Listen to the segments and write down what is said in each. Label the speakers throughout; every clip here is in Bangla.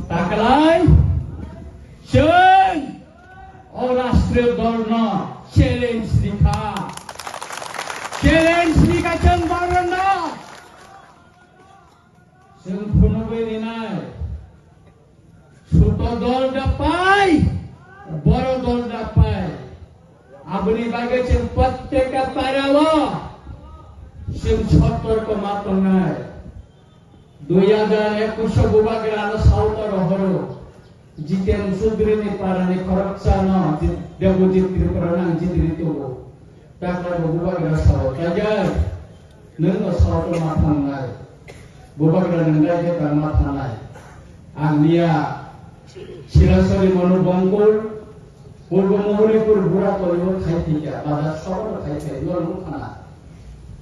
Speaker 1: Takalay, Shen, Orastri Dorna, Challenge Lika, Chen Barana, Shen Punoverinai, Suto Dolda Pai, Boro Dolda Pai, Abuni Baga Chen Pateka Parawa, Shen Chotor Komatonai. 2021 bubagra sautar horo jiten sudrini parani korupsana debujit tirparana jitrito takla bubagra saut kajar neno sautar mathanai bubagra ngai je mathanai angnia silasari manu bangkul purbo mohoripur bura tolibo khaithika bada sabor khaithai yolu khana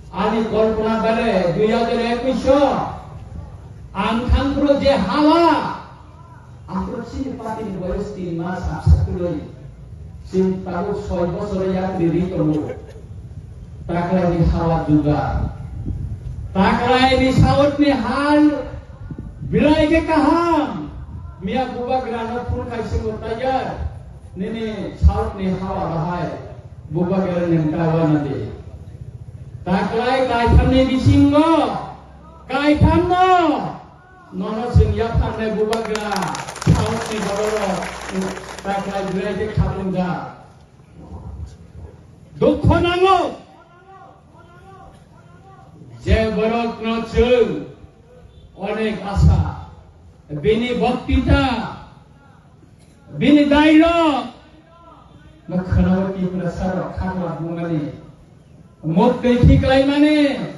Speaker 1: ani kalpana gale 2021 Angkangkro je hawa, angkro sini pati ni boyos 3 mas absatuloi, sim tahu 6 bosor ya diri kamu, taklah ni hawa juga, taklah ni saut ni hal, bilai ke kaham, mia buba gerana pun kaisi mutajar, nini saut ni hawa bahai, buba gerana kawan nanti, taklah kaitan ni bisinggo, kaitan mo. Nono sing yapar ne bubagra saut ni bororo takai breje khatunga dukho nango je borok no chung onek asa bini bhaktita bini dailo nakhanawati prasar khakla bungani mok dekhi klai mane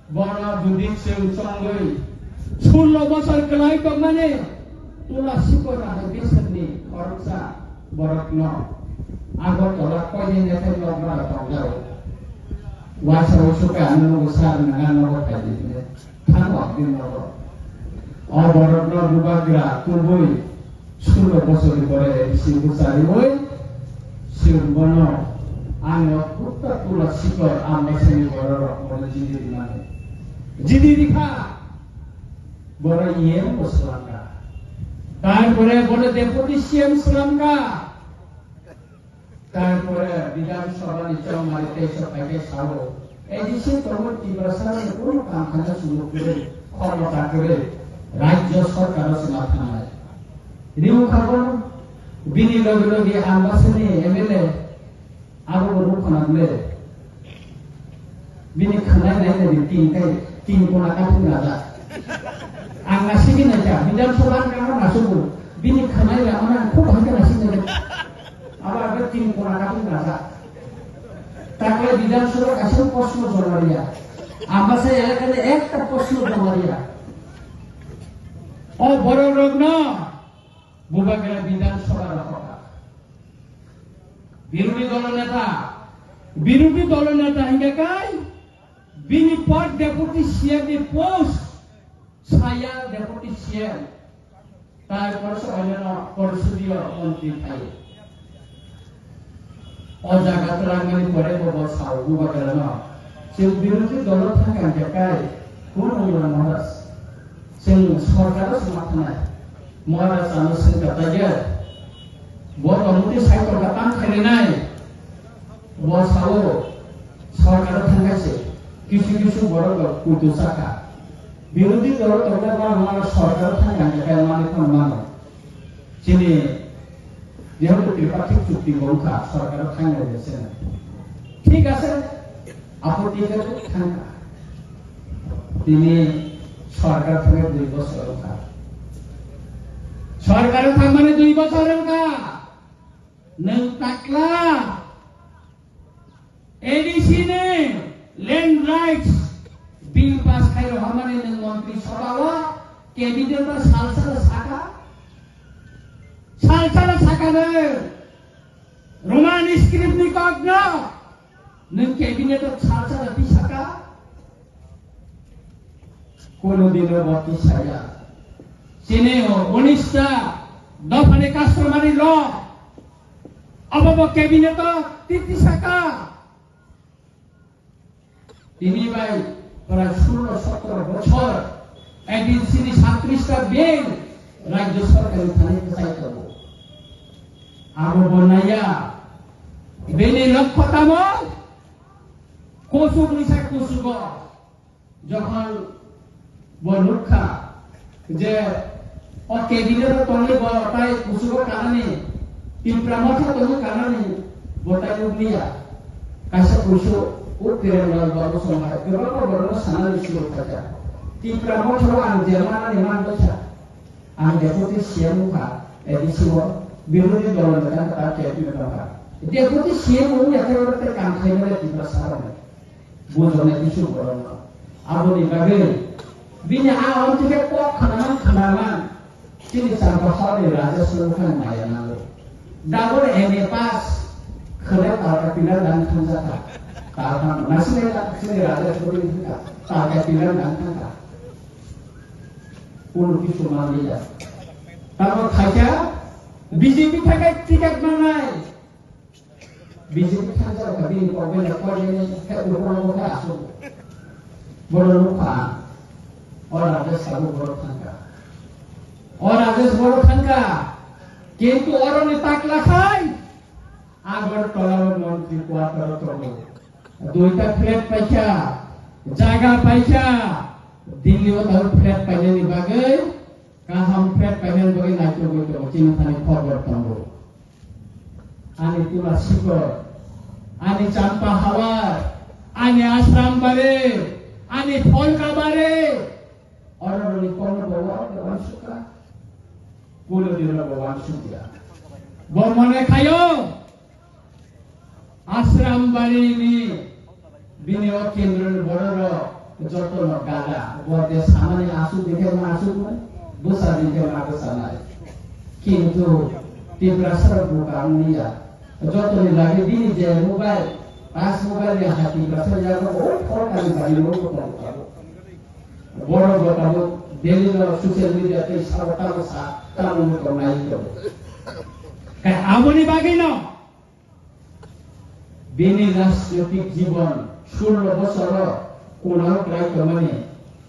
Speaker 1: borna budit se uchanggoi 16 বছর kelai kok mane tula sikor ada bisan ni korupsa borokno agot tolak koyen ya ten logra tonglau wasa usuka anu besar dengan nomor tadi tangwa din nomor o borokno bubagra kubui 16 বছর pore sibusari boy sirbono anu putta tula sikor ambasani borok mono jidi dimane jidi dikha bora iem Sri-Lanka, tampore bora deputi CM Sri-Lanka, tampore Bidang Sabha ni Chong Marite Sapake Sabo, edisi terus diberasal pun kampanye sungguh kere, korban kere, Rajya Sarkar Semathanai. Riu kabar, bini logi ambasani MLA, abu baru kanadle, bini kanai naik dari tin ponakan pun ada. Ang nasigin na siya, bidang solan ka na nasubo, binig kamay lang na, kung hanggang nasigin na aba agad tinipura ka kung nasa. Takla bidang solan kasi posno jolariya. Amba sa এলাকাতে একটা প্রশ্ন জমারিয়া। ও বড় রোগ না, বুবাগেরা বিধান সভার কথা। বিরোধী দলনেতা হিঙ্গাকাই, বিনি পদ deputy CM post saya deputi CM তারপর সয়না পরিষদীয় মন্ত্রী থাই ও জায়গা তরাঙ্গানি পরে বড় সাউগু বাগানা সে বিরোধী দল থাকা জায়গায় কোন মহারাজ সে সরকার সমর্থনায় মহারাজ আনুষ্ঠান কাটাইয়া বড় মন্ত্রী সাইকর কাটান খেলে নাই বড় সাউ সরকার থাকাছে কিছু কিছু বড় কুতু শাখা বিরোধী দল তরকার আমার সরকার থাকা জায়গায় মানে মানো চিনি যেহেতু ত্রিপাক্ষিক চুক্তি গৌখা সরকার থাকা গেছে না ঠিক আছে আপত্তি থাকা তিনি সরকার থেকে 2 বছর সরকার থাকা মানে 2 বছর নং টাকলা এডিসিনে ল্যান্ড রাইটস বিল পাস খাইলো হামানে মন্ত্রী সভাও ক্যাবিনেট সালসালা শাখা নে রোমান স্ক্রিপ্ট নি কগ্ন নং ক্যাবিনেট সালসালা বি শাখা কোন দিনও বাকি ছায়া চিনে 19টা দফানে কাস্টমারি ল অবব ক্যাবিনেট 33 শাখা তিনি ভাই প্রায় 16-17 বছর এডিসিনি 37টা বিল রাজ্য সরকারের থানায় চাই করব আরো বনাইয়া বেনি লক্ষ্য তামল কসুক নিশা কসুক যখন বলুক্ষা যে ও কেবিনের তলে বটাই কসুক কারণে তিনপ্রা মঠা তলে কারণে বটাই উগলিয়া কাছে কসুক ও কেরালার বড় সমাজ কেরালার বড় সানালি ছিল কাজা তিনপ্রা মঠা আং জেরমানা নিমান দছা আং দেখতে সিয়ামুখা এদিসিও বিরোধী দলের তার ক্যাবিনেট রাখা দেখতে সিয়ামু একেবারে কাম খাইলে তিনপ্রা সারানে বুঝনে কিছু বড় না aboni bagai bini awam juga kok kenaman sini sampai sore raja seluruh maya nalu dapur MA pas kerja tahu pilar dan kanjaka tahu nasi mereka sini raja seperti itu tahu pilar dan kanjaka pun কিছু মালিয়া তারপর খাইয়া বিজেপি থেকে টিকিট বানায় বিজেপি খাজা কবি কবে না করে উপর আসো বড় লোকা और राजेश साबु बड़ो थांका और राजेश बड़ो थांका কিন্তু অরনে তাকলা খাই আগর তলার মন্ত্রী কোয়ার্টার তলে দুইটা ফ্ল্যাট পাইছা জায়গা পাইছা দিল্লিও তার ফ্ল্যাট পাইলে নি বাগে কাহাম ফ্ল্যাট পাইলে বগে নাইতো গইতো চিনি থানি খবর তঙ্গ আনি তুলা শিকর আনি চাম্পা হাওয়ার আনি আশ্রাম বারে ani phol ka bare orang ni kon bawa bawa suka bolo dia bawa suka bomone khayo ashram bari ni binio kendro bororo joto gala bode samane asu dekhe na asu busa dekhe na busa na kintu tibrasar bukan niya joto ni lagi dini je mobile pas mobile yang hati berasa jago orang kali balik logo kalau boro boro daily lo social media te sarata sa kamu mau naik itu kayak aboni bagino bini রাষ্ট্রীয় জীবন 16 বছর কোন ক্রাই কমনে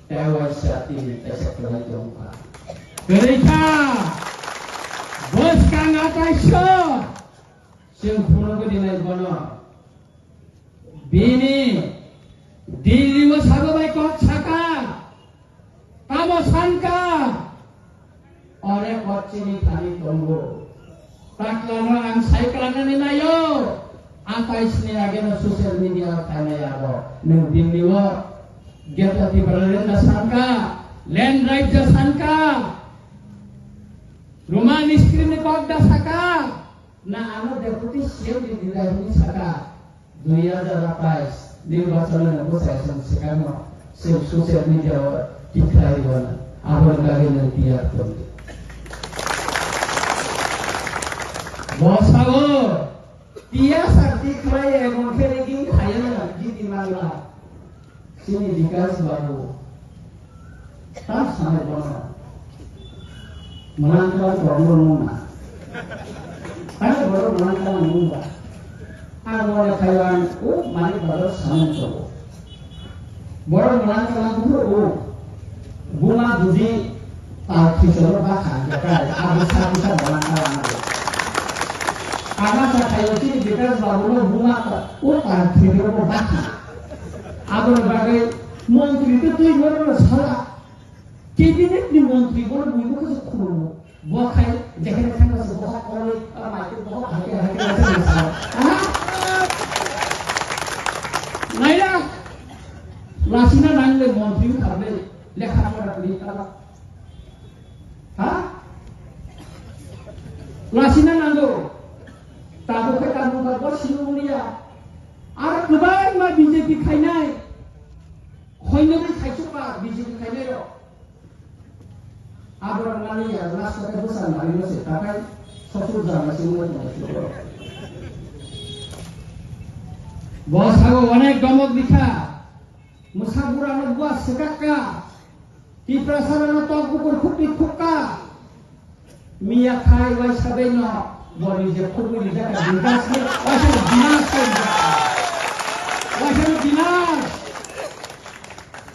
Speaker 1: তাই সাথী তাই ক্রাই কমা বেরেখা বস কাঙ্গা তাইছো সে ফুনগো দিনাই বনো bini dili mo sababai kok saka kamo sanka ore kochini thani tombo taklano ang saiklana ni nayo atais ni agena social media thane abo nung dili wo getati berada na sanka land right ja sanka rumah screen ni kok da saka na ano deputy siem di dilai ni saka 2028 নির্বাচনের প্রসেশন সেখানে সে সোশ্যাল মিডিয়া টিকাই বলা আবার লাগে না টিয়ার করবে বসাগো টিয়া শক্তি খাই এবং খেলে কি খাই না জিতি মাংলা সিনি বিকাশ বাবু তার সামনে বলা মনান্তরা প্রবলেম না আরে বড় মনান্তরা মুবা Awal kaiwan mari baru saman coba. Baru mulan kalang dulu bunga budi kisah bahkan jaga abis-abisan mulan kalang itu. Anak saya kayuci kita baru bunga kisah bahkan. Agar bagai menteri itu tuh baru salah. Kabinet di menteri baru bunga keseluruhan. Buat kaya jangan kan sebuah oleh macam buat hati-hati macam salah. Naira, lasina nangle montri karne lekha pora kali kala. Hah? Lasina nanglo, tabu ke tabu berbuat sinuria. Arak lebar ma BJP kainai, koinnya ni kaisuka BJP kainai ro. Abang nani ya, las kita bosan hari ini sih, tapi sosok zaman semua itu. Bos aku onek domok dikha musabura no buat sekaka di prasarana tok bukur kupi kuka miya khai wai sabeno bori je kubi di jaka dinas ni wajib dinas wajib dinas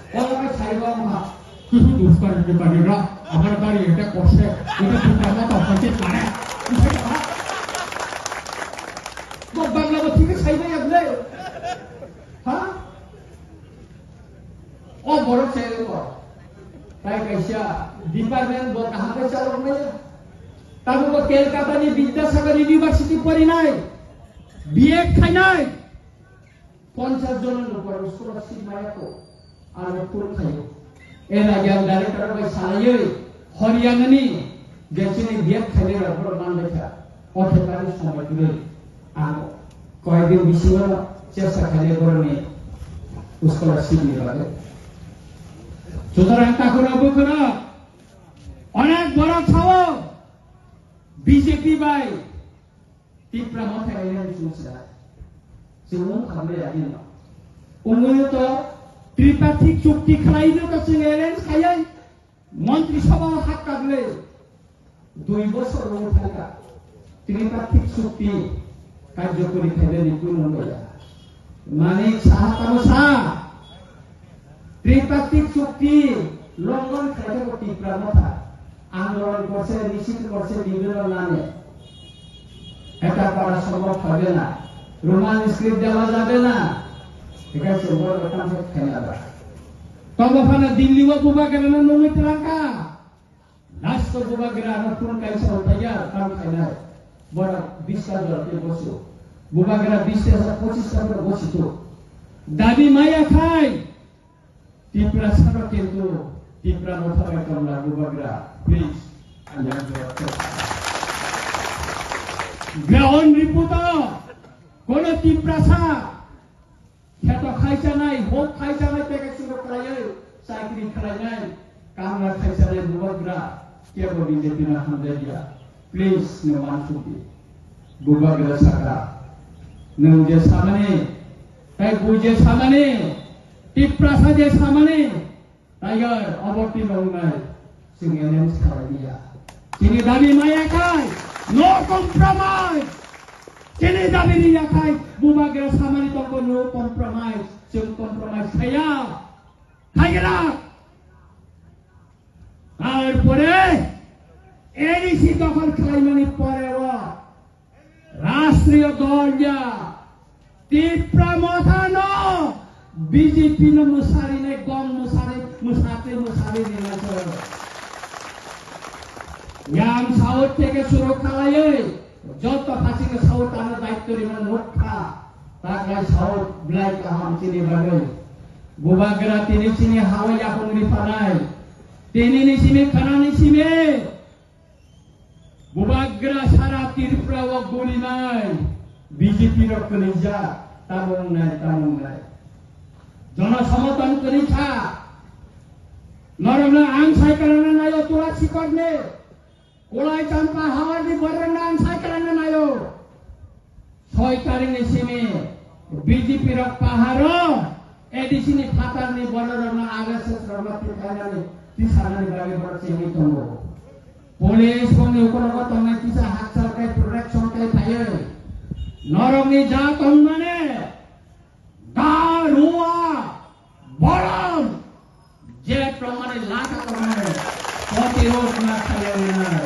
Speaker 1: kalau kai chaiwa ma
Speaker 2: শুধু দুষ্কার অধিকারীরা আমার বাড়ি এটা করছে এটা পিতামাতা হতে পারে বাংলা থেকে সাইবে আপনি হ্যাঁ
Speaker 1: ও বড় ছেলে তো তাই কাইসা ডিপার্টমেন্ট বড় কাহাকে চালক নেই তারপর কলকাতা নি বিদ্যাসাগর ইউনিভার্সিটি পড়ি নাই বিএ খাই নাই 50 জনের উপর স্কলারশিপ মায়াকো আর পুরো খাইও এর আগে আমি ডাইরেক্টর ভাই সানাইয়ে হরিয়ানানি গেছিনি বিএ খাইলে উপর মান লেখা অথেকারি সময় দিলে আর কয়েকদিন বেশি হলো চেষ্টা খাইলে করে নিয়ে স্কলারশিপ নিয়ে লাগে
Speaker 2: সুতরাং কাকুরা বুকুরা অনেক বড় ছাও
Speaker 1: বিজেপি বাই তীব্রা মাথায় এলেন চুষা যেমন খাবে আগে না উন্নত
Speaker 2: ত্রিপাক্ষিক চুক্তি খাইলে তো এলেন খাইয়াই মন্ত্রিসভা হাত কাটলে
Speaker 1: 2 বছর থাকা ত্রিপাক্ষিক চুক্তি কার্যকরী খাইলে নিপুণ হয়ে মানে সাহায্য ত্রিপাক্ষিক চুক্তি লঙ্ঘন খাইতে তীব্রা মাথা আন্দোলন করছে নিশ্চিত করছে বিভিন্ন নামে এটা করা সম্ভব হবে না রোমান স্ক্রিপ্ট দেওয়া যাবে না ঠিক আছে বড় কথা খেলা
Speaker 2: তবফানা দিল্লি ও বুবাগের না নমিত রাখা
Speaker 1: রাষ্ট্র বুবাগের নতুন কাইসা হইয়া কাম খাইনা বড় 20 টা জনকে বসো বুবাগের 20 টা 25 টা করে বসিত
Speaker 2: দাবি মায়া খাই
Speaker 1: তীব্রা ছাড়া কিন্তু তীব্রা মাথা কামলা বুবাগের প্লিজ
Speaker 2: গ্রাউন্ড রিপোর্ট কোন তীব্রাসা খেত খাইছা নাই ভোট খাইছা নাই থেকে শুরু করাই
Speaker 1: চাকরি খাই নাই কামলা খাইছা নাই বুবাগরা কে বলি যেতে না হামদে দিয়া প্লিজ নো মানসুকি বুবাগরা সাকা নং যে সামনে তাই বুঝে সামনে তীব্রাসা যে সামনে টাইগার অবতীর্ণ নাই সিঙ্গেলেন খাওয়া দিয়া
Speaker 2: তিনি দাবি মায়া খায় নো কম্প্রোমাইজ তিনি দাবি নিয়া খায় বুবাগের সামনে তক নো কম্প্রোমাইজ जों কম্প্রোমাইজ খাইয়া খাইরা তারপরে এডিসি দখল খাইমানি পরেও রাষ্ট্রীয় দল যা তীব্র মথানো বিজেপি নো মুসারি নে গম মুসারি মুসাতে নিলাছো yang saut থেকে শুরু খালায়ে যত ফাঁসিকে সাউট আনার দায়িত্ব নিবেন মুখা তাকে সাউট ব্লাইক আহাম চিনি বাগে বুবাগরা তিনি চিনি হাওয়া এখন রিফানাই তিনি নিসিমে খানা নিসিমে বুবাগরা সারা ত্রিপুরা ও গুলি নাই বিজেপি রক্ত নিজা তামং নাই জনসমর্থন করিছা নরনা আং সাইকেলনা নাইও তোরা শিকরনে কোলাই চাম্পা হাওয়ানি বরনান সাইকেলনা নাইও সরকারি নিসিমে বিজেপি র পাহাড় এডিসিনি ফাতারনি বলরনা আগেছে শ্রমতি খানানি তিসানানি বাগে পড়ছে নি তঙ্গ পুলিশ কোনি উপরগত নাই তিসা হাত সরকার প্রোটেকশন কে পায়ে নরমনি যা তন্মানে দারুয়া বরম যে প্রমাণে লাখা প্রমাণে প্রতিরোধ না খাইয়ে নাই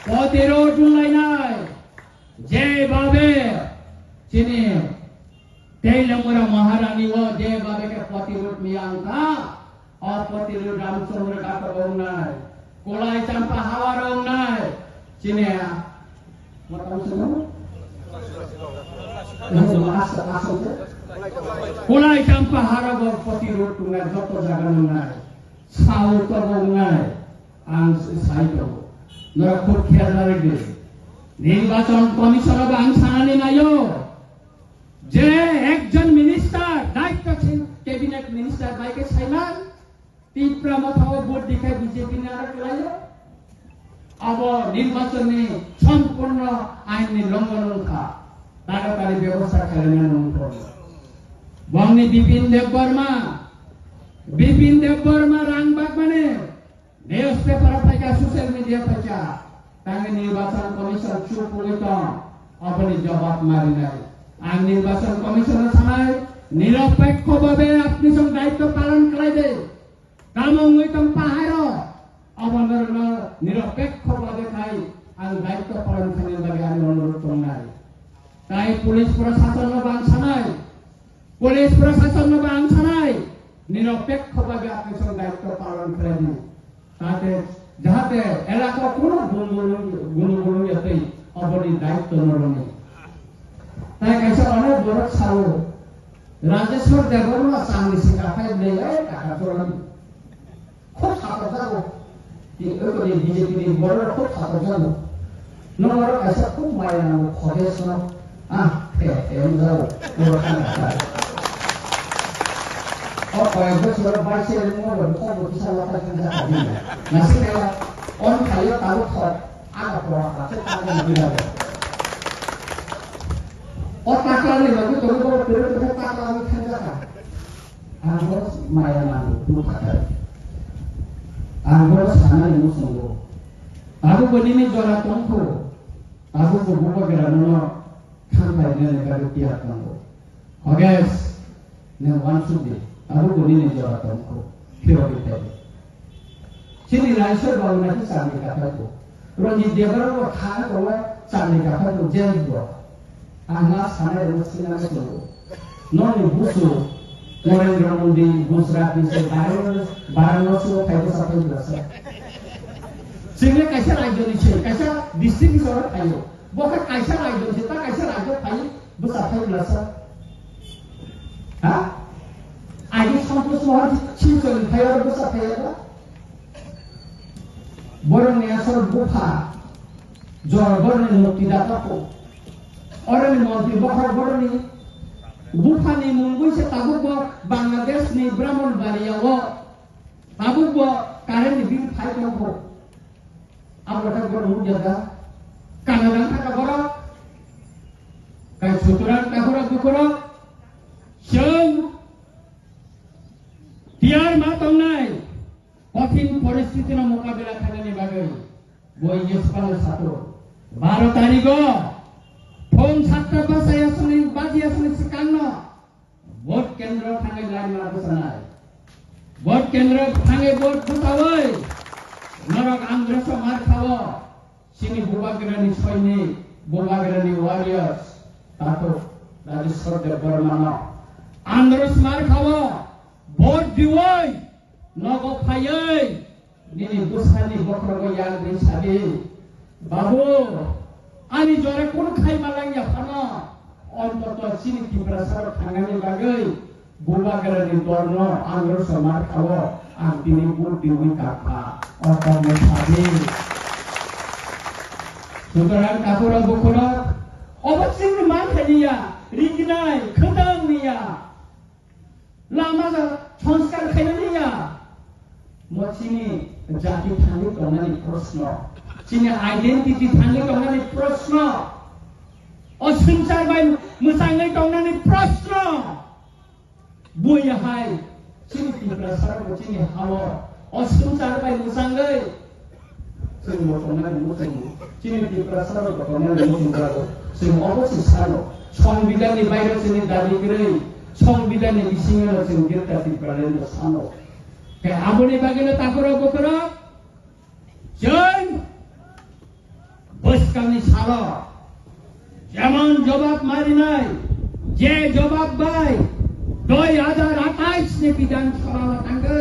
Speaker 2: প্রতিরোধ নাই যেভাবে চিনি তেলঙ্গরা মহারানী ও যেভাবে কে প্রতিরোধ মিয়াঙ্কা অপ্রতিরোধ রামচন্দ্র কাকা রং নাই কোলাই চাম্পা হাওয়া রং নাই চিনি কোলাই চাম্পা হারাব প্রতিরোধ নাই যত জায়গা নাই সাউথ নাই আং সাইড নরা খুব খেয়াল রাখবে নির্বাচন কমিশন আং সানানি নাইও যে একজন মিনিস্টার দায়িত্ব ছিল ক্যাবিনেট মিনিস্টার বাইকে ছাইলান তীব্র মথাও ভোট দেখায় বিজেপি নারা করাইলো अब নির্বাচনে সম্পূর্ণ আইনি লঙ্ঘন था তাড়াতাড়ি ব্যবস্থা করে নেন বংনি বিপিন দেববর্মা রাংবাগ মানে নিউজ পেপার থেকে সোশ্যাল মিডিয়া থেকে তাকে নির্বাচন কমিশন চুপ করিত আপনি জবাব মারি নাই আর নির্বাচন কমিশনের সময় নিরপেক্ষভাবে আপনি সব দায়িত্ব পালন করাইবে কামঙ্গই তং পাহাড় অবনর নিরপেক্ষভাবে খাই আং দায়িত্ব পালন খানের লাগে আমি অনুরোধ করনাই তাই পুলিশ প্রশাসন বাংছানাই পুলিশ প্রশাসন বাংছানাই নিরপেক্ষভাবে আপনি সব দায়িত্ব পালন করে দিন তাতে যাহাতে এলাকা কোনো গুণগুলো যাতে অবধি দায়িত্ব নরমে তাই কাছে অনেক বড় ছাড়ো রাজেশ্বর দেববর্মা সামনে সে কাফাই দেয় টাকা তোলেন খুব ছাত্র যাবো বিজেপি বড় খুব ছাত্র যাবো nomor kaisa ku mai na khode sono em যাও বড় খানা ও কয়েকবার ছোট বাইসে মোর সব কিছু লাটা খান যা দিই না সিনে অন খাইও তাও খর আগা পড়া আছে তাকে দিলা ও টাকা নি লাগে তুমি বড় পেরে পেরে টাকা আমি খান যা আমার মায়া না তুমি খাতা আমার সানা নি সঙ্গ aku begini juara tongko aku buka gerano sampai ne negara tiap tongko oges ne wansudi aku begini juara tongko kiro kita sini langsung bawa nanti sami kata tu ronji dia baru khana bawa sami kata tu jeng dua anak sana yang mesti nak selalu noni busu Narendra Modi Gujarat bisa Varanasi kayak sampai berasa sehingga kaisa राज्य निचे kaisa district ni sorot ayo bukan kaisa राज्य निचे tak kaisa राज्य ayo besar saya belasa ha ayo santos mohon cincin saya besar saya borong ni asal buka jor borong ni tidak tahu orang ni mau dibakar borong ni buka ni mungkin saya tahu bahwa Bangladesh ni Brahman Bariyawo tahu bahwa karen ni bil fight tahu আমরা বড় মুজাদা কানাডা থাকা বড় কাই সুতরাং কাকুরা দুকুরা সং টিয়ার মাতং নাই কঠিন পরিস্থিতির মোকাবিলা খানে বাগে বই ইসপাল ছাত্র 12 তারিখ ফোন ছাত্র বাসায় আসলে বাজি আসলে সিকান্ন ভোট কেন্দ্র থাঙ্গে লাইন মারবসানাই ভোট কেন্দ্র থাঙ্গে vote বসাওই Narak Andhra Samar Khawa sini Bubagrani Sainik Bubagrani Warriors tato Rajeshwar Debormana Andhra Samar Khawa vote diwai nogo phayai nini gusani bokrogo yang disabi babu ani jore kono khai malangya phana ontoto sini kiprasar thangani bagai Bubagrani Dorno Andhra Samar Khawa Antini pun diwi kakak Orang mencari Sukarang kakura bukura Obat sing mana dia Rignai, kedang dia Lama sa Sanskar kaya dia Mau sini Jati tanggung kongani prosno Sini identity tanggung kongani prosno O suncar bay Musangai kongani prosno Buya hai sini tiprasar sini hawa osumcar bay musangai sini motongan musang sini tiprasar motongan musang sini obosi salo সংবিধান ni বাইরে sini dabi kiri সংবিধান ni isingero sini kita tipralen sano ke abone bagene takura bokora জন বসকানি সালো যেমন জবাব মারি নাই যে জবাব বাই 2028 ni বিধানসভা থাঙ্গে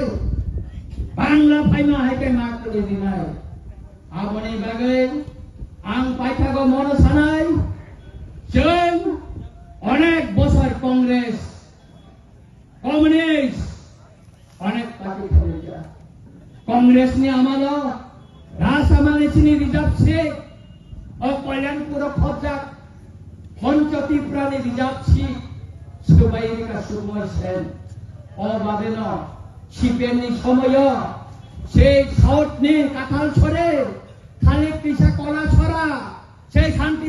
Speaker 2: বাংলা ফাইমা হাইকে মাকলি দিনাই আপনি বাগে আং পাইথাগো মন সানাই जों অনেক বছর কংগ্রেস কমিউনিস্ট অনেক পার্টি করেছে কংগ্রেস নি আমালো রাসামানে চিনি রিজার্ভ সিট ও কল্যাণপুর খবজাক পঞ্চতি প্রাণী রিজার্ভ সিট সুবাইরিকা সুময় সেন অবাদেন শিপেনি সময় সেই সাউথ নি কাঁঠাল ছড়ে খালি পিছা কলা ছড়া সেই শান্তি